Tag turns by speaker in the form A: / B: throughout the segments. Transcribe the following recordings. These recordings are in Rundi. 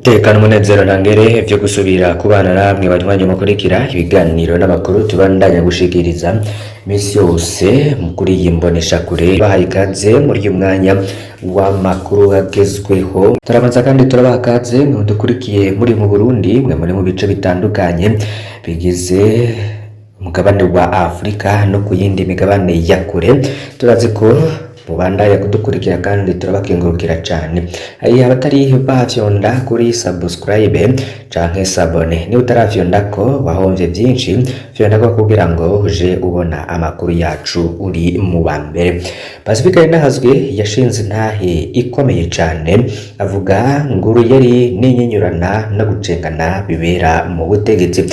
A: Tekana umunezero ntangere vyo gusubira kubana namwe banywanyi mukurikira ibiganiro n'amakuru tubandanya gushikiriza misi yose mukuri yimbonesha kure bahaye ikaze muri uyu mwanya w'amakuru agezweho. Turabanza kandi turabaha ikaze mu dukurikiye muri mu Burundi mwe muri mu bice bitandukanye bigize umugabane wa Afrika no ku yindi migabane ya kure. Turazi ko mubandanya kudukurikira kandi turabakengurukira cyane. Hari abatari bafyonda kuri subscribe canke sabone, ni utarafyonda ko wahomvye byinshi, fyonda ko kugira ngo uje ubona amakuru yacu uri mu bambere. Pacifique Nahazwe yashinze intahe ikomeye cyane, avuga nguru yari n'inyinyurana no gucengana bibera mu butegetsi.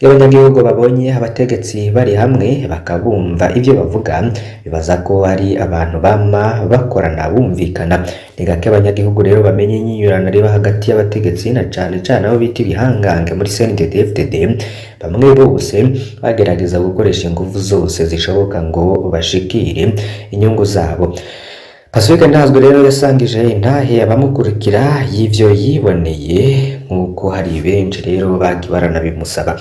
A: Abanyagihugu babonye abategetsi bari hamwe bakabumva ibyo bavuga bibaza ko ari abantu bama bakorana bumvikana. Ni gake abanyagihugu rero bamenye inyinyurana riba hagati y'abategetsi na cane abo bita ibihangange muri CNDD-FDD. Bamwe bose bagerageza gukoresha ingufu zose zishoboka ngo bashikire inyungu zabo. Pacifique Nahazwe rero yasangije intahe abamukurikira y'ivyo yiboneye, nk'uko hari benshi rero baranabimusaba.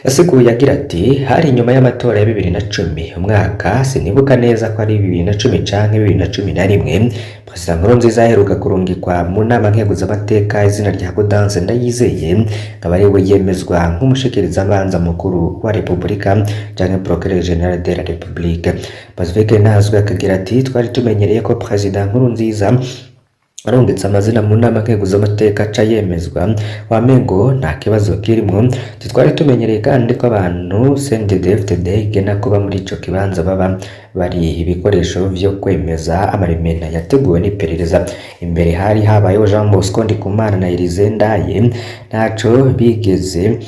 A: Yasiguye agira ati hari inyuma y'amatora ya 2010 umwaka sinibuka neza ko ari 2010 canke 2011, Perezida Nkurunziza aheruka kurungikwa mu nama nkeguzamateka izina rya Gaudence Ndayizeye akaba ari we yemezwa nk'umushikirizamanza mukuru wa Repubulika canke Procureur General de la République. Pacifique Nahazwe akagira ati twari tumenyereye ko Perezida Nkurunziza arungitse amazina mu nama nkeguzamateka ca yemezwa wamengo nta kibazo kirimwo. Twari tumenyereye kandi ko abantu CNDD-FDD igena kuba muri ico kibanza baba bari ibikoresho vyo kwemeza amaremena yateguwe n'iperereza. Imbere hari habayeho Jean Bosco Ndikumana na Elise Ndaye, ntaco bigeze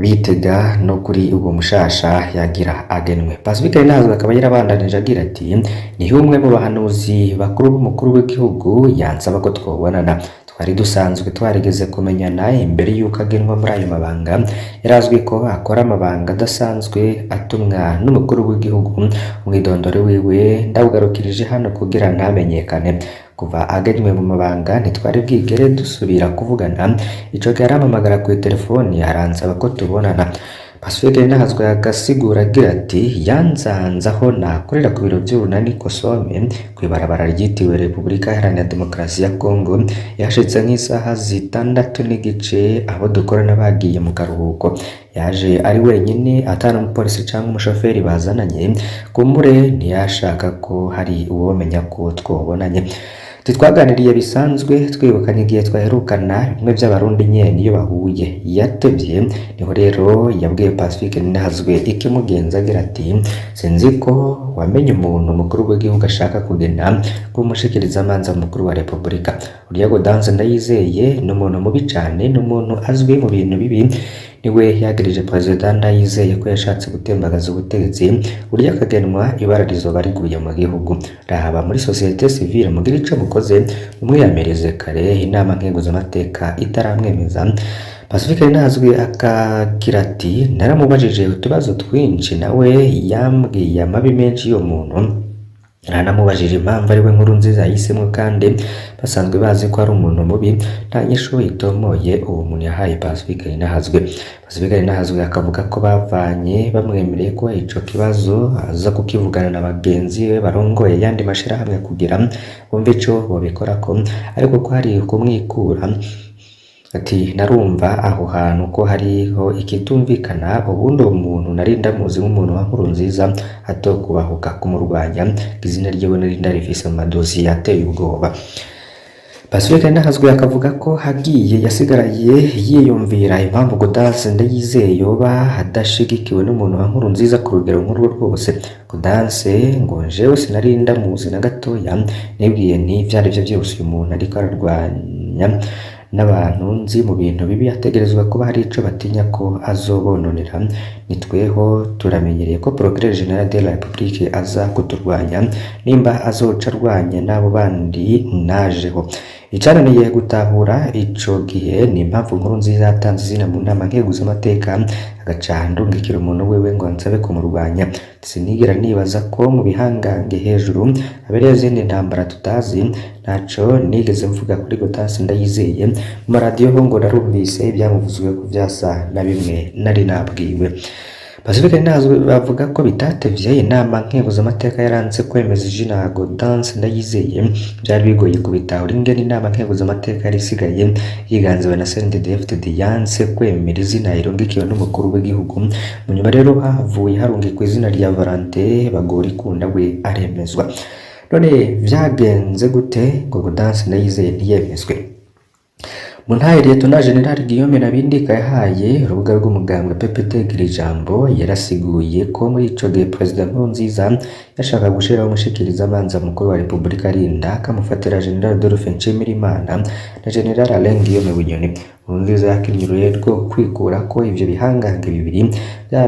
A: bitega no kuri uwo mushasha yagira agenwe. Pacifique Nahazwe akaba yarabandanije agira ati ni umwe mu bahanuzi bakuru b'umukuru w'igihugu yansaba ko twobonana. Twari dusanzwe twarigeze kumenyana imbere y'uko agenwa muri ayo mabanga. Yarazwi ko akora amabanga adasanzwe atumwa n'umukuru w'igihugu. Umwidondoro wiwe ndawugarukirije hano kugira ntamenyekane. Kuva agenywe mu mabanga ntitwari bwigere dusubira kuvugana. Ico yaramamagara ku telefoni aransaba ko tubonana. Pacifique Nahazwe agasigura agira ati yanzanze aho nakorera ku biro by'urunani Kosome kwibarabara ryitiriwe Repubulika Iharanira Demokarasi ya Kongo. Yashitse nk'isaha 6:30 abo dukorana bagiye mu karuhuko. Yaje ari wenyine atana umupolisi cyangwa umushoferi bazananye. Kumbure ntiyashaka ko hari uwomenya ko twobonanye. Twaganiriye bisanzwe twibukanye igihe twaherukana bimwe by'abarundi nyene iyo bahuye. Yatevye niho rero yabwiye Pacifique Nahazwe ikimugenza agira ati sinzi ko wamenye umuntu mukuru w'igihugu ashaka kugena kumushikirizamanza mukuru wa Repubulika. Uriya Gaudence Ndayizeye ni umuntu mubi cane, ni umuntu azwi mu bintu bibi. Niwe yagirije Perezida Ndayizeye ko yashatse gutembagaza ubutegetsi. Uriya akagenwa ibara rizoba riguye mu gihugu. Rahaba muri societe civile mugira ico mukoze umwiyamereze kare inama nkeguzamateka itaramwemeza. Pacifique Nahazwe akagira ati naramubajije utubazo twinshi nawe yambwiye amabi menshi yo muntu. Nanamubajije impamvu ari we Nkurunziza yahisemo kandi basanzwe bazi ko ari umuntu mubi. Nta nyishu itomoye uwo muntu yahaye Pacifique Nahazwe. Pacifique Nahazwe akavuga ko bavanye bamwemereye ko ico kibazo aza kukivugana na bagenzi be barongoye yandi mashirahamwe kugira bumve ico bobikorako, ariko ko hari kumwikura. Ati narumva aho hantu ko hariho ikitumvikana, ubundi uwo muntu nari ndamuzi nk'umuntu wa Nkurunziza atokubahuka kumurwanya. Izina ryiwe nari ndarifise mu madosiye yateye ubwoba. Pacifique Nahazwe akavuga ko hagiye yasigaraye yiyumvira impamvu Gaudence Ndayizeye yoba adashigikiwe n'umuntu wa Nkurunziza ku rugero nk'urwo rwose. Gaudence ngo jewe sinari ndamuzi na gatoya, nibwiye nti vyari byo byose uyu muntu ariko ararwanya n'abantu nzi mu bintu bibi ategerezwa kuba hari ico batinya ko azobononera. Nitweho turamenyereye ko Procureur General de la République aza kuturwanya, nimba azoca arwanya n'abo bandi najeho. icananiye gutahura ico gihe ni impamvu Nkurunziza yatanze izina mu nama nkenguzamateka agaca ndungikira umuntu wiwe ngo nsabe kumurwanya. Sinigera nibaza ko mu bihangange hejuru abereye izindi ntambara tutazi, ntaco nigeze mvuga kuri Gaudence Ndayizeye mu maradiyo ho ngo narumvise ibyamuvuzwe ko vyasa na bimwe nari nabwiwe. Pacifique Ninahazwe bavuga ko bitatevye inama nkenguzamateka yaranze kwemeza izina Gaudence Ndayizeye, byari bigoye kubitahura ingene inama nkenguzamateka yari isigaye yiganziwe na CNDD-FDD yanse kwemera izina irongekiwe n'umukuru w'igihugu. Mu nyuma rero havuye harungikwa izina rya Valentin Bagorikunda we aremezwa. None vyagenze gute ngo Gaudence Ndayizeye ntiyemezwe? Mu ntare Lieutenant General Guillaume Nabindika yahaye urubuga rw'umugambwe PPT ijambo, yarasiguye ko muri ico gihe President Nkurunziza yashaka gushiraho umushikirizamanza mukuru wa Republika arinda akamufatira General Adolphe Nshimirimana na General Alain Guillaume Bunyoni. Nkurunziza yakinnye uruhare rwo kwikura ko ivyo bihangange bibiri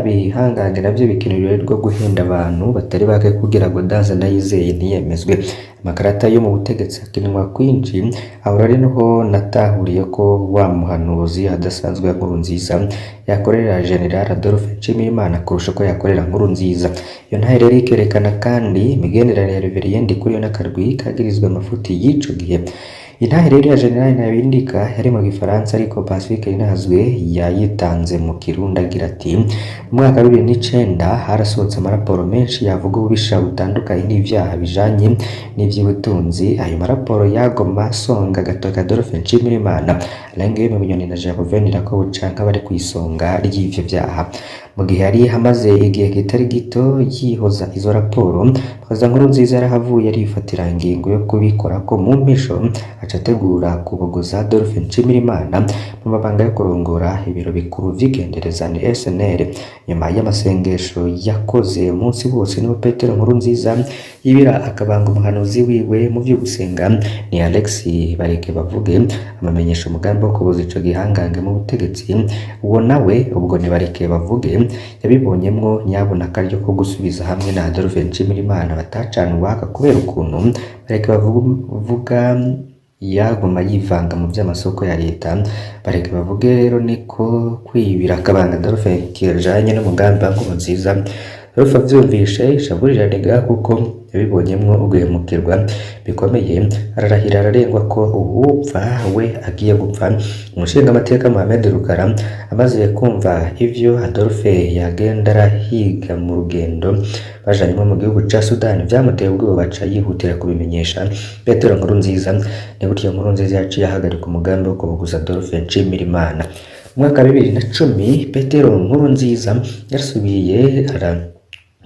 A: bihangange navyo bikinira uruhare rwo guhenda abantu batari bake kugira ngo Gaudence Ndayizeye ntiyemezwe. Amakarata yo mu butegetsi akinwa kwinshi, aho rero niho natahuriye ko wa muhanuzi adasanzwe ya Nkurunziza yakorera General Adolphe Nshimirimana kurusha ko yakorera Nkurunziza. Iyo ntahe rero ikerekana kandi imigenderanire ya Reverien Ndikuriyo n'akarwi kagirizwe amafuti y'ico gihe. Intahe rero ya General Nabindika yari mu Gifaransa ariko Pacifique Ninahazwe yayitanze mu Kirundi agira ati mu mwaka wa 2009 harasohotse amaraporo menshi yavuga ububisha butandukanye n'ivyaha bijanye n'ivy'ubutunzi. Ayo maraporo yagoma songa gatoka Adolphe Nshimirimana, Alain Guillaume Bunyoni na Gervais Ndirakobuca nk'abari kw'isonga ry'ivyo vyaha. Mu gihe yari hamaze igihe kitari gito yihoza izo raporo, Perezida Nkurunziza yarahavuye arifatira ingingo yo kubikora ko mu mpisho acategura kubogoza Adolphe Nshimirimana mu mabanga yo kurongora ibiro bikuru vy'igenderezane SNL. Nyuma y'amasengesho yakoze umunsi wose niwe Petero Nkurunziza yibira akabanga umuhanuzi wiwe mu vyo gusenga ni Alex Bareke-Bavuge amamenyesha umugambi wo kuboza ico gihangange mu butegetsi. Uwo nawe ubwo ni Bareke-Bavuge yabibonyemwo nyabona akaryo ko gusubiza hamwe na Adolphe Nshimirimana batacana uwaka kubera ukuntu Bareke-Bavuga yaguma yivanga mu by'amasoko ya leta. Bareke-Bavuge rero niko kwibira akabanga Adolphe kijanye n'umugambi wa Nkurunziza. Adolphe avyumvishe ishaburira nega kuko yabibonyemwo uguhemukirwa bikomeye, ararahira ararengwa ko uwupfa we agiye gupfa. Umushinga amateka Mohamed Rukara amaze kumva ivyo Adolphe yagenda arahiga mu rugendo bajanywe mu gihugu ca Sudani, vyamuteye ubwoba aca yihutira kubimenyesha Petero Nkurunziza. Ni gutyo Nkurunziza yaciye ahagarika umugambi wo kubogoza Adolphe Nshimirimana. Mu mwaka wa 2010 Petero Nkurunziza yarasubiye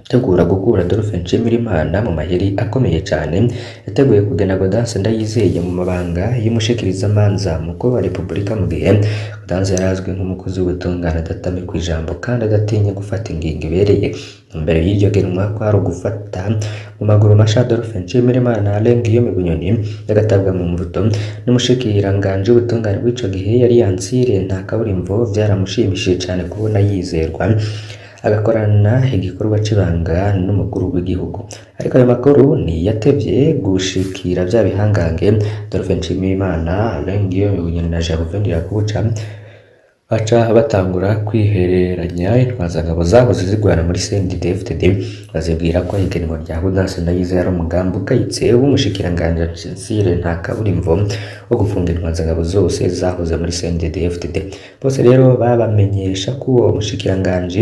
A: tegura gukura Adolphe Nshimirimana mu maheri akomeye cyane. Yateguye kugena Gaudence Ndayizeye mu mabanga y'umushikirizamanza mukuru wa Republika mu gihe Gaudence yarazwi nk'umukozi w'ubutungane adatame ku ijambo kandi adatinya gufata ingingo ibereye. Mbere y'iryo genwa kwari gufata mu maguru masha Adolphe Nshimirimana na Alain Guillaume Bunyoni yagatabwa mu mvuto n'umushikiranganje w'ubutungane bw'ico gihe yari Yansire Ntakaburimbo. Vyaramushimishije cyane kubona yizerwa agakorana igikorwa c'ibanga n'umukuru w'igihugu. Ariko ayo makuru ni yatevye gushikira vya bihangange Adolphe Nshimirimana, Alain Guillaume Bunyoni na Gervais Ndirakobuca baca batangura kwihereranya intwazangabo zahoze zigwana muri CNDD-FDD. bazibwira ko igenwa rya Gaudence Ndayizeye ari umugambi ugayitse w'umushikiranganje Yansire Ntakaburimbo wo gufunga intwazangabo zose zahoze muri CNDD-FDD. Bose rero babamenyesha ko uwo mushikiranganje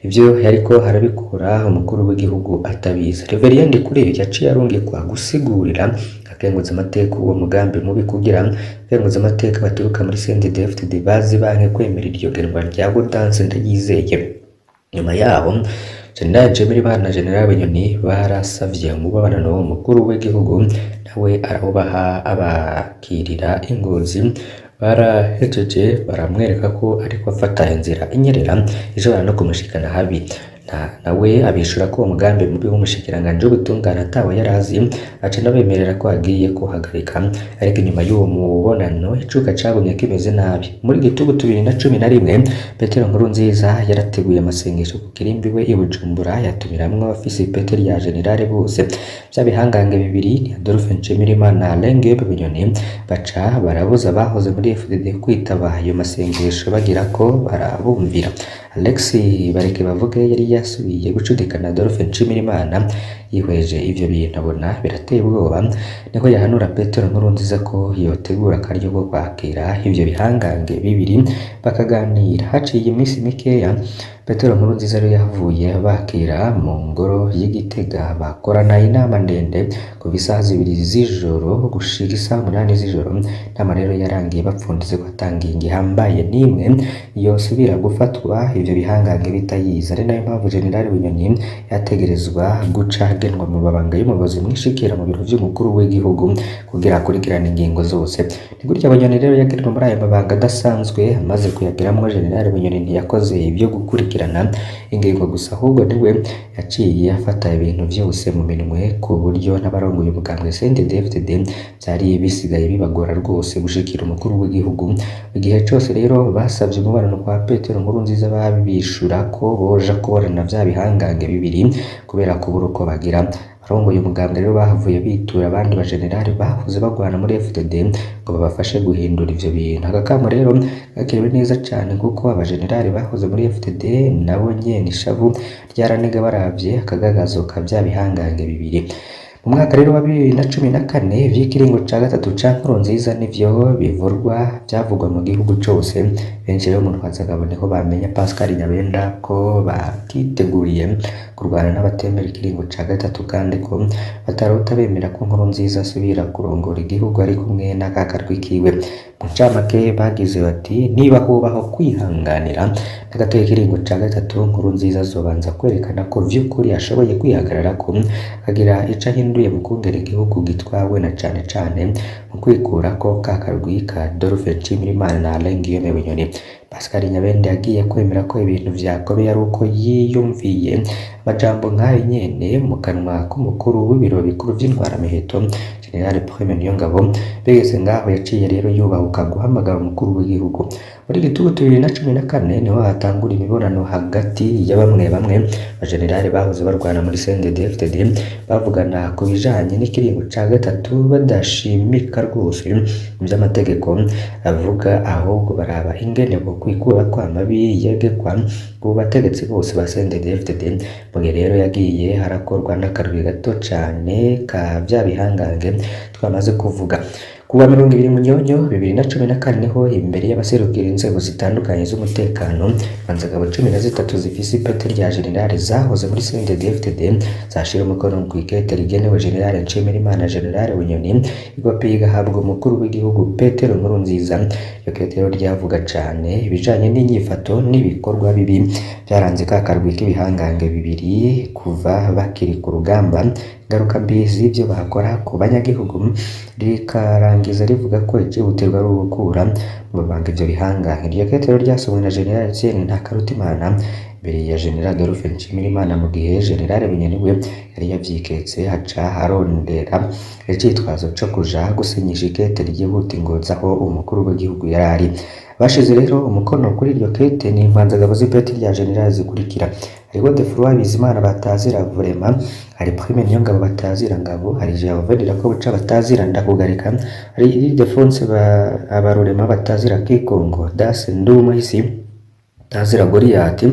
A: ivyo yariko harabikora umukuru w'igihugu atabizi. Reverien Ndikuriyo yaciye arungikwa gusigurira akenguza amateka uwo mugambi mubi kugira akenguza amateka baturuka muri CNDD-FDD bazi banke kwemera iryo genwa rya Gaudence Ndayizeye. Nyuma yaho General Nshimirimana na General Bunyoni barasavye umubabano w'umukuru w'igihugu nawe arabaha abakirira ingozi. Barahejeje baramwereka ko ariko afata inzira inyerera ishobora no kumushikana habi. nawe abishura ko uwo mugambi mubi w'umushikiranganji w'ubutungane atawe yarazi aca anabemerera ko agiye kuhagarika ariko inyuma y'uwo mubonano icuka cagumye kimeze nabi muri Gitugu 2011 Petero Nkurunziza yarateguye amasengesho ku kirimbi we i Bujumbura yatumiramwo abafise ipete rya generale bose by'abihangange bibiri ni Adolphe Nshimirimana na Alain Bunyoni baca barabuza bahoze muri FDD kwitaba ayo masengesho bagira ko barabumvira. Alex Bareke bavuge yari yasubiye gucudikana Adolphe Nshimirimana yihweje ivyo bintu abona birateye ubwoba niko yahanura Petero Nkurunziza ko yotegura akaryo ko kwakira ivyo bihangange bibiri bakaganira. Haciye iminsi mikeya Petero Nkurunziza rero yavuye bakira mu ngoro y'Igitega bakorana inama ndende kuva isaha 2 z'ijoro gushika isaha 8 z'ijoro. Inama rero yarangiye bapfundize ko atangingi hambaye nimwe yosubira gufatwa ivyo bihangange bitayiza. Ari nayo mpamvu General Bunyoni yategerezwa guca agenwa mu babanga y'umuyobozi mwishikira mu biro vy'umukuru w'igihugu kugira akurikirana ingingo zose. Ni gutya Bunyoni rero yagenwa muri aya mabanga adasanzwe amaze kuyagiramwo. General Bunyoni ntiyakoze ibyo gukurikirana ingingo gusa ahubwo niwe yaciye afata ibintu vyose mu minwe ku buryo n'abarongoye umugambwe CNDD-FDD byari bisigaye bibagora rwose gushikira umukuru w'igihugu. Igihe cyose rero basavye umubano kwa Petero Nkurunziza babishura ko boja kuborana vya bihangange bibiri kubera kubura uko bagira. Abarongoye umugambwe rero bahavuye bitura abandi bajenerali bahuze bagwana muri FDD ngo babafashe guhindura ivyo bintu. Agakamo rero gakerewe neza cyane kuko abajenerali bahuze muri FDD nabo nyene ishavu ryaraniga baravye akagagazo ka vya bihangange bibiri. Mu mwaka rero wa 2014 vy'ikiringo ca gatatu ca Nkurunziza nivyo bivurwa byavugwa mu gihugu cose. Benshi rero mu Rwazagabo niho bamenya Pascal Nyabenda ko bakiteguriye kurwana n'abatemera ikiringo ca gatatu kandi ko batarota bemera ko Nkurunziza asubira kurongora igihugu ari kumwe n'akakarwi kiwe. Mu ncamake bagize bati niba hubaho kwihanganira n'agatoye ikiringo ca gatatu Nkurunziza azobanza kwerekana ko vy'ukuri ashoboye kwihagarara ko akagira ico ahinduye mu kungera igihugu gitwawe na cane mu kwikura ko kakarwi ka Adolphe Nshimirimana na Alain Bunyoni. Pascal Nyabenda yagiye kwemera ko ibintu vyakomeye ari uko yiyumviye amajambo nk'ayo nyene mu kanwa k'umukuru w'ibiro bikuru vy'intwaramiheto General Prime Niyongabo. Begeze ngaho yaciye rero yubahuka guhamagara umukuru w'igihugu. Muri Gitugu 2014 niho hatangura imibonano hagati ya bamwe abajenerali bahoze barwana muri CNDD-FDD bavugana ku bijanye n'ikiringo ca gatatu badashimika rwose vy'amategeko avuga ahubwo baraba ingene bo kwikura kwa mabi yegekwa ku bategetsi bose ba CNDD-FDD. Mugihe rero yagiye harakorwa n'akarwi gato cane ka vya bihangange twamaze kuvuga. Kuwa 20 Munyonyo 2014 niho imbere y'abaserukira inzego zitandukanye z'umutekano banzagabo 13 zifise ipete rya generale zahoze muri CNDD-FDD zashira umukono ku ikete rigenewe General Nshimirimana General Bunyoni ikopi igahabwa umukuru w'igihugu Petero Nkurunziza. Iyo kete rero ryavuga cane ibijanye n'inyifato n'ibikorwa bibi byaranze kakarwi k'ibihangange bibiri kuva bakiri ku rugamba. Ngaruka mbi z'ivyo bakora ku banyagihugu rikarangiza rivuga ko ikihutirwa ari ugukura mu babanga ivyo bihangange. Iryo kete rero ryasomwe na General Etienne Ntakarutimana mbere ya General Adolphe Nshimirimana mu gihe General Bunyoni we yari yavyiketse haca arondera icitwazo co kuja gusinyisha ikete ryihuta ingozi aho umukuru w'igihugu yarari. Bashize rero umukono kuri iryo kete ni impanzagabo z'ipete rya General zikurikira: hariho Defroid Bizimana batazira Vrema, hari Prime Niyongabo batazira Ngabo, hari Jean-Vedira ko buca batazira Ndakugarika, hari Ildefonse Abarurema batazira Kikongo, Das Ndumuhisi batazira Goliath,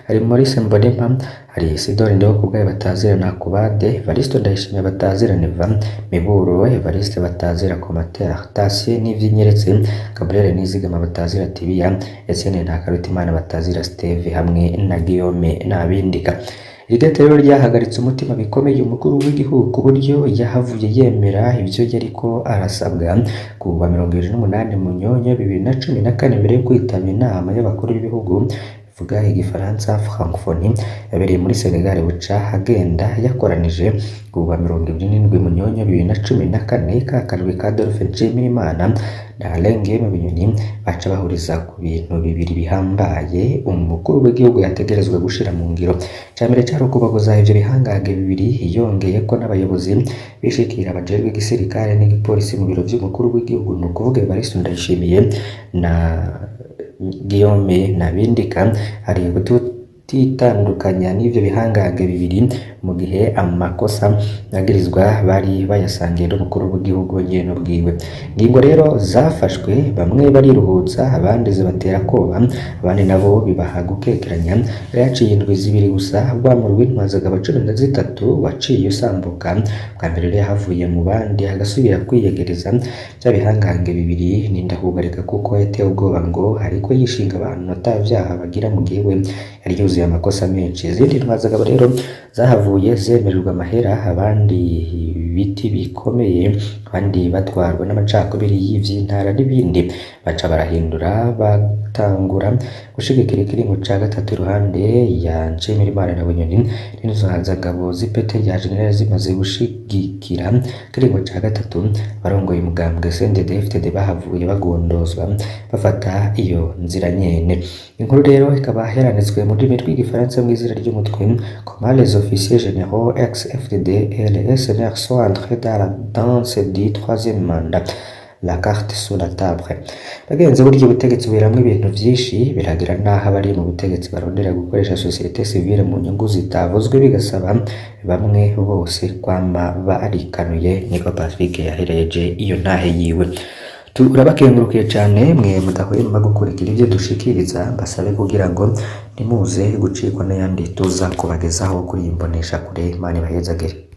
A: hari Maurice Mbonimpa, hari Isidore Ndekubwayo batazira Nakubade, Evaristo Ndayishimiye batazira Neva, Miburo Evariste batazira Komatera, Tasie Nivyinyeretse, Gabriel Nizigama batazira Tibia, Etienne Ntakarutimana batazira Steve hamwe na Guillaume n'abindika. Irigete rero ryahagaritse umutima bikomeye umukuru w'igihugu ku buryo yahavuye yemera ivyo yariko arasabwa. Kuwa 28 Munyonyo 2014 mbere yo kwitaba inama y'abakuru b'ibihugu vuga igifaransa francophonie yabereye muri Senegal buca agenda yakoranije kuwa 27 Munyonyo 2014 kakarwi ka Dolphin Nshimirimana na Alenge mu binyoni baca bahuriza ku bintu bibiri bihambaye umukuru w'igihugu yategerezwa gushira mu ngiro. Camere cyaro kubagoza ivyo bihangage bibiri yongeye ko n'abayobozi bishikira abajerwe igisirikare n'igipolisi mu biro vy'umukuru w'igihugu no kuvuga Evariste Ndayishimiye na Guillaume Nabindika ari titandukanya n'ivyo bihangage bibiri mu gihe amakosa nagirizwa bari bayasangiye n'umukuru w'igihugu nyene bwiwe. Ngingo rero zafashwe bamwe bariruhutsa abandi zibatera koba abandi nabo bibaha gukekeranya. Yaciye indwi zibiri gusa rwamuru w'intwazaga abacumi na zitatu waciye usambuka bwa mbere rero havuye mu bandi agasubira kwiyegereza bya bihangange bibiri n'indahugarika kuko yatewe ubwoba ngo hariko yishinga abantu atavyaha bagira mu gihe we yari yuzuye amakosa menshi. Izindi ntwazaga rero zahavuye zemererwa amahera abandi biti bikomeye abandi batwarwa n'amacakubiri y'ivy'intara n'ibindi baca barahindura batangura gushigikira ikiringo ca gatatu iruhande ya Nshimirimana na Bunyoni n'intwazagabo z'ipete rya general zimaze gushigikira ikiringo ca gatatu barongoye umugambwe CNDD-FDD bahavuye bagondozwa bafata iyo nzira nyene. Inkuru rero ikaba yaranitswe mu rurimi rw'igifaransa mu izina ry'umutwe comment les officiers généraux ex-FDD et les SNR sont entrés dans la danse du troisième mandat, la carte sur la table. Bagenze buryo ubutegetsi biramwe ibintu vyinshi biragira naho abari mu butegetsi barondera gukoresha societe civile mu nyungu zitavuzwe bigasaba bamwe bose kwama barikanuye. Niko Patrick yahereje iyo ntahe yiwe. Turabakengurukiye cyane mwe mudahwema gukurikira ibyo dushikiriza basabe kugira ngo nimuze gucikwa n'ayandi tuza kubagezaho kuri imbonesha kure Imana ibahezagire.